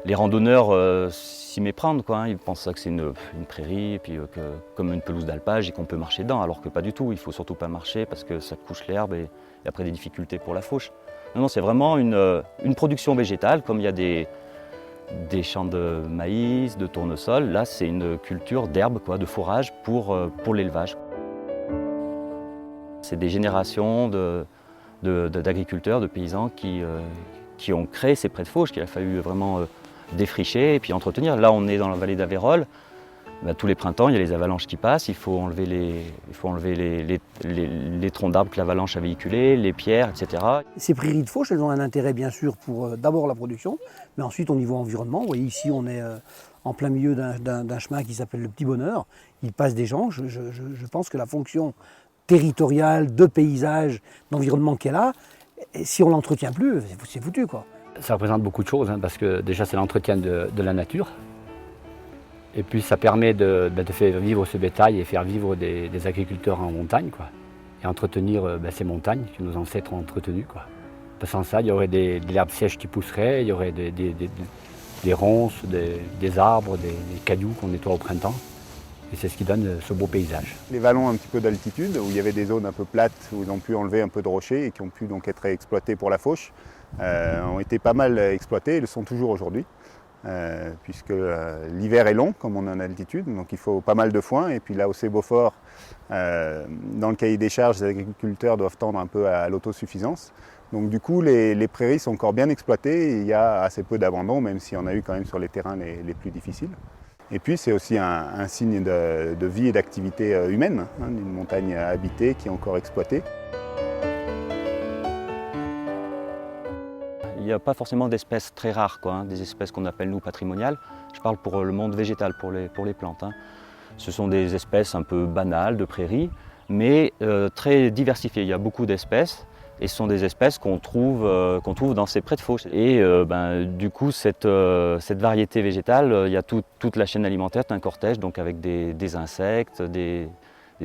les randonneurs s'y méprennent, quoi, hein. Ils pensent que c'est une prairie, et puis comme une pelouse d'alpage et qu'on peut marcher dedans, alors que pas du tout. Il ne faut surtout pas marcher parce que ça couche l'herbe et après des difficultés pour la fauche. Non, non, c'est vraiment une production végétale, comme il y a des champs de maïs, de tournesol. Là, c'est une culture d'herbe, quoi, de fourrage pour l'élevage. C'est des générations d'agriculteurs, de paysans qui ont créé ces prés de fauche qu'il a fallu vraiment défricher et puis entretenir. Là, on est dans la vallée d'Aveyrolle. Ben, tous les printemps, il y a les avalanches qui passent. Il faut enlever les troncs d'arbres que l'avalanche a véhiculés, les pierres, etc. Ces prairies de fauche, elles ont un intérêt bien sûr pour d'abord la production, mais ensuite au niveau environnement. Vous voyez ici, on est en plein milieu d'un chemin qui s'appelle le Petit Bonheur. Il passe des gens. Je pense que la fonction territoriale, de paysage, d'environnement qu'elle a, si on ne l'entretient plus, c'est foutu, quoi. Ça représente beaucoup de choses, hein, parce que déjà c'est l'entretien de la nature. Et puis ça permet de faire vivre ce bétail et faire vivre des agriculteurs en montagne, quoi. Et entretenir ces montagnes que nos ancêtres ont entretenues, quoi. Sans ça, il y aurait de l'herbe sèche qui pousserait, il y aurait des ronces, des arbres, des cailloux qu'on nettoie au printemps. Et c'est ce qui donne ce beau paysage. Les vallons un petit peu d'altitude, où il y avait des zones un peu plates, où ils ont pu enlever un peu de rochers et qui ont pu donc être exploités pour la fauche, ont été pas mal exploités et le sont toujours aujourd'hui. Puisque l'hiver est long, comme on est en altitude, donc il faut pas mal de foin. Et puis là, au Beaufort, dans le cahier des charges, les agriculteurs doivent tendre un peu à l'autosuffisance. Donc du coup, les prairies sont encore bien exploitées et il y a assez peu d'abandon, même s'il y en a eu quand même sur les terrains les plus difficiles. Et puis c'est aussi un signe de vie et d'activité humaine, hein, d'une montagne habitée qui est encore exploitée. Il n'y a pas forcément d'espèces très rares, quoi, hein, des espèces qu'on appelle nous patrimoniales. Je parle pour le monde végétal, pour les plantes, hein. Ce sont des espèces un peu banales de prairies, mais très diversifiées. Il y a beaucoup d'espèces et ce sont des espèces qu'on trouve dans ces prés de fauche. Et du coup, cette variété végétale, il y a toute la chaîne alimentaire, un cortège donc avec des insectes, des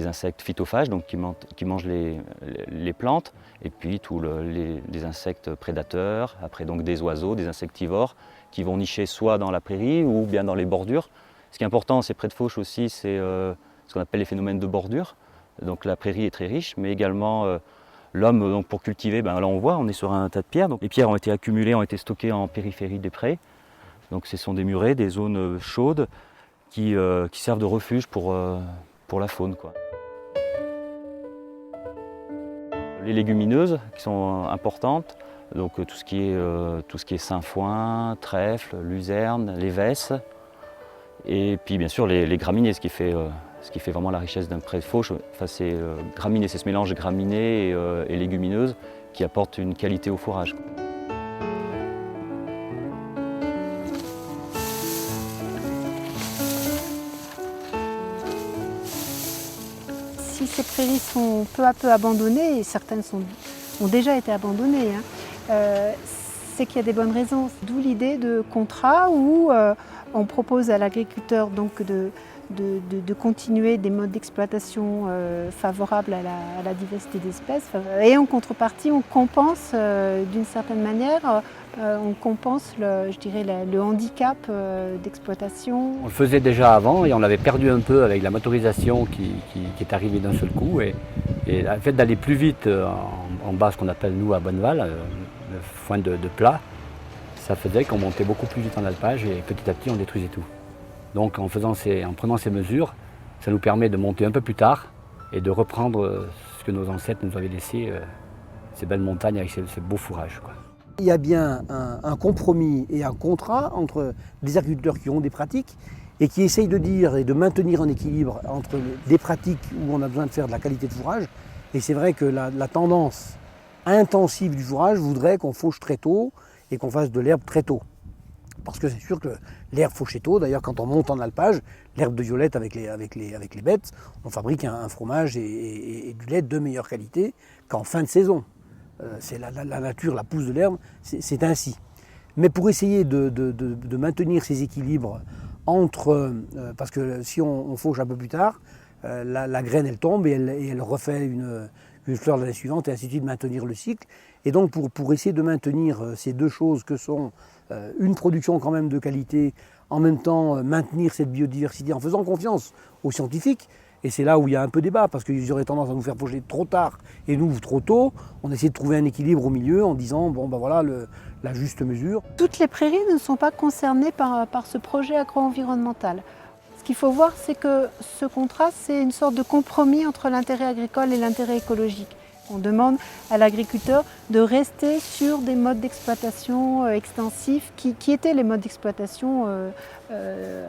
insectes phytophages donc qui mangent les plantes, et puis tous les insectes prédateurs, après donc des oiseaux, des insectivores qui vont nicher soit dans la prairie ou bien dans les bordures. Ce qui est important, ces prés de fauche aussi, c'est ce qu'on appelle les phénomènes de bordure. Donc la prairie est très riche, mais également l'homme, donc pour cultiver, là on voit, on est sur un tas de pierres. Donc les pierres ont été accumulées, ont été stockées en périphérie des prés. Donc ce sont des murets, des zones chaudes qui servent de refuge pour la faune, quoi. Les légumineuses qui sont importantes, donc tout ce qui est sainfoin, trèfle, luzerne, les vesses, et puis bien sûr les graminées, ce qui fait vraiment la richesse d'un pré de fauche. Enfin, c'est graminées, c'est ce mélange graminées et légumineuses qui apporte une qualité au fourrage. Si ces prairies sont peu à peu abandonnées, et certaines ont déjà été abandonnées, hein, c'est qu'il y a des bonnes raisons. D'où l'idée de contrat où on propose à l'agriculteur donc de continuer des modes d'exploitation favorables à la diversité d'espèces. Et en contrepartie, on compense d'une certaine manière, on compense le handicap d'exploitation. On le faisait déjà avant et on l'avait perdu un peu avec la motorisation qui est arrivée d'un seul coup. Et le fait d'aller plus vite en bas, ce qu'on appelle nous à Bonneval, le foin de plat, ça faisait qu'on montait beaucoup plus vite en alpage et petit à petit on détruisait tout. Donc en prenant ces mesures, ça nous permet de monter un peu plus tard et de reprendre ce que nos ancêtres nous avaient laissé, ces belles montagnes avec ces beaux fourrages, quoi. Il y a bien un compromis et un contrat entre des agriculteurs qui ont des pratiques et qui essayent de dire et de maintenir un équilibre entre des pratiques où on a besoin de faire de la qualité de fourrage. Et c'est vrai que la tendance intensive du fourrage voudrait qu'on fauche très tôt et qu'on fasse de l'herbe très tôt. Parce que c'est sûr que l'herbe fauchée tôt, d'ailleurs quand on monte en alpage, l'herbe de violette avec les bêtes, on fabrique un fromage et du lait de meilleure qualité qu'en fin de saison. C'est la nature, la pousse de l'herbe, c'est ainsi. Mais pour essayer de maintenir ces équilibres entre... parce que si on fauche un peu plus tard, la graine elle tombe et elle refait une fleur l'année suivante, et ainsi de suite, maintenir le cycle. Et donc pour essayer de maintenir ces deux choses que sont une production quand même de qualité, en même temps maintenir cette biodiversité en faisant confiance aux scientifiques. Et c'est là où il y a un peu débat, parce qu'ils auraient tendance à nous faire projeter trop tard et nous trop tôt. On essaie de trouver un équilibre au milieu en disant, bon ben voilà la juste mesure. Toutes les prairies ne sont pas concernées par ce projet agro-environnemental. Ce qu'il faut voir, c'est que ce contrat, c'est une sorte de compromis entre l'intérêt agricole et l'intérêt écologique. On demande à l'agriculteur de rester sur des modes d'exploitation extensifs qui étaient les modes d'exploitation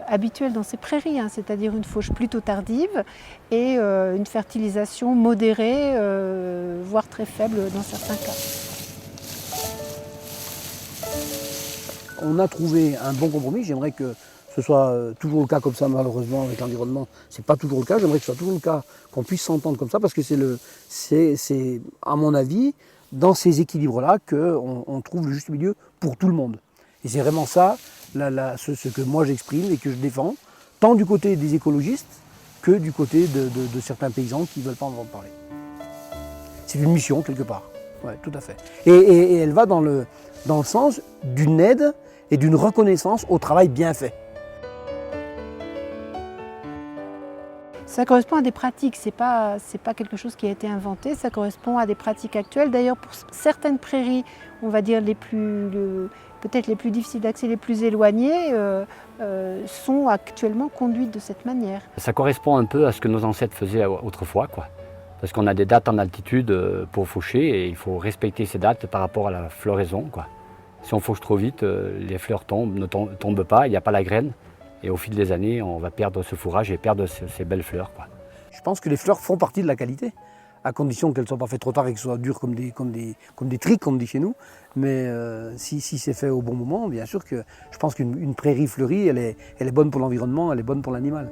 habituels dans ces prairies, hein, c'est-à-dire une fauche plutôt tardive et une fertilisation modérée, voire très faible dans certains cas. On a trouvé un bon compromis. J'aimerais que ce soit toujours le cas comme ça, malheureusement, avec l'environnement, c'est pas toujours le cas. J'aimerais que ce soit toujours le cas, qu'on puisse s'entendre comme ça, parce que c'est, à mon avis, dans ces équilibres-là, qu'on trouve le juste milieu pour tout le monde. Et c'est vraiment ça, ce que moi j'exprime et que je défends, tant du côté des écologistes que du côté de certains paysans qui ne veulent pas en entendre parler. C'est une mission, quelque part. Ouais, tout à fait. Et elle va dans le sens d'une aide et d'une reconnaissance au travail bien fait. Ça correspond à des pratiques, c'est pas quelque chose qui a été inventé, ça correspond à des pratiques actuelles. D'ailleurs, pour certaines prairies, on va dire peut-être les plus difficiles d'accès, les plus éloignées, sont actuellement conduites de cette manière. Ça correspond un peu à ce que nos ancêtres faisaient autrefois, quoi. Parce qu'on a des dates en altitude pour faucher et il faut respecter ces dates par rapport à la floraison, quoi. Si on fauche trop vite, les fleurs ne tombent pas, il n'y a pas la graine. Et au fil des années, on va perdre ce fourrage et perdre ces belles fleurs, quoi. Je pense que les fleurs font partie de la qualité, à condition qu'elles ne soient pas faites trop tard et qu'elles soient dures comme des triques, comme on dit chez nous. Mais si c'est fait au bon moment, bien sûr que je pense qu'une prairie fleurie, elle est bonne pour l'environnement, elle est bonne pour l'animal.